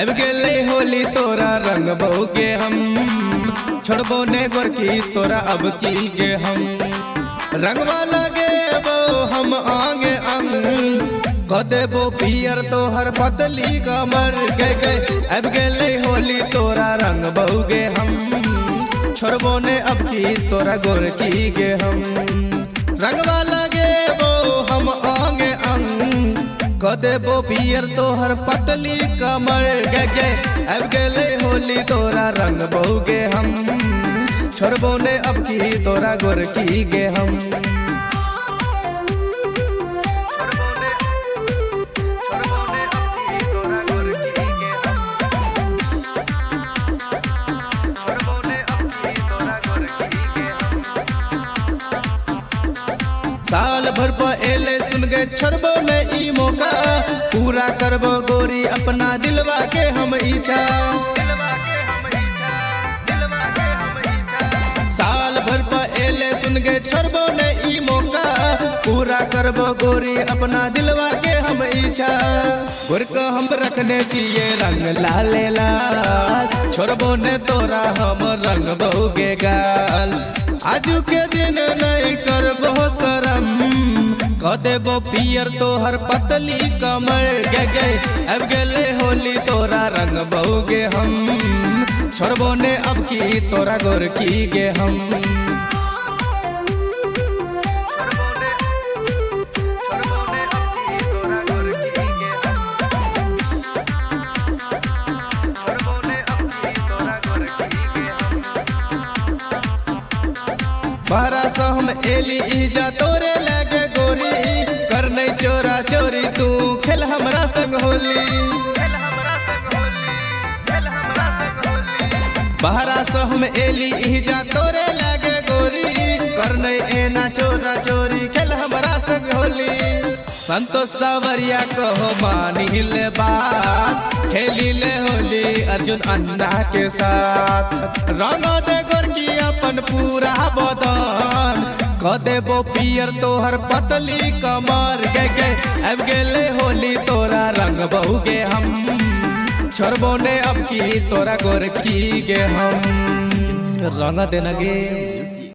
अब गेले होली तोरा रंग बहुगे हम छोड़बो ने गोरकी तोरा अब की गे हम रंगवा लगे वो हम आगे अंग देबो पियर तो हर पतली कमर गए अब गेले होली तोरा रंग बहुगे हम छोड़बो ने अब की तोरा गोरकी गे हम रंगवा लगे वो हम आगे अंग देबो पियर तो हर पतली कमर गए अब गेले होली तोरा रंग बहुगे हम छोड़बो ने अब की तोरा गोरकी गे हम साल भर पहले सुन गए छोड़बो ने ई मौका पूरा करबो गोरी अपना दिलवा के हम इच्छा साल भर पहले सुन गए छोड़बो ने ई मौका पूरा करबो गोरी अपना दिलवा के हम इच्छा गुर को हम रखने चाहिए रंग लाले लाल छोड़बो ने तोरा हम रंग बहुगे गाल आजू के दिन नहीं करबो शरम देबो पियर तो हर पतली कमर गए अब गेले होली तोरा रंग बहुगे हम छोड़बो ने अब की तोरा गोरकी गे हम बारा सौ हम एली इजा तोरे लगे गोरी कर नहीं चोरा चोरी तू खेल हमरा संग होली बारा सौ हम एली इजा तोरे लगे गोरी कर नहीं एना चोरा चोरी खेल हमरा संग होली संतोष सावरिया कहो मानी ले बात खेली ले होली अर्जुन अन्ना के साथ रंग दे गोरकी अपन पूरा बदन देबो पियर तो हर पतली कमर गए अब गेले होली तोरा रंग बहुगे हम छोड़बो ने अब की तोरा गोरकी गे हम रंग देना गे।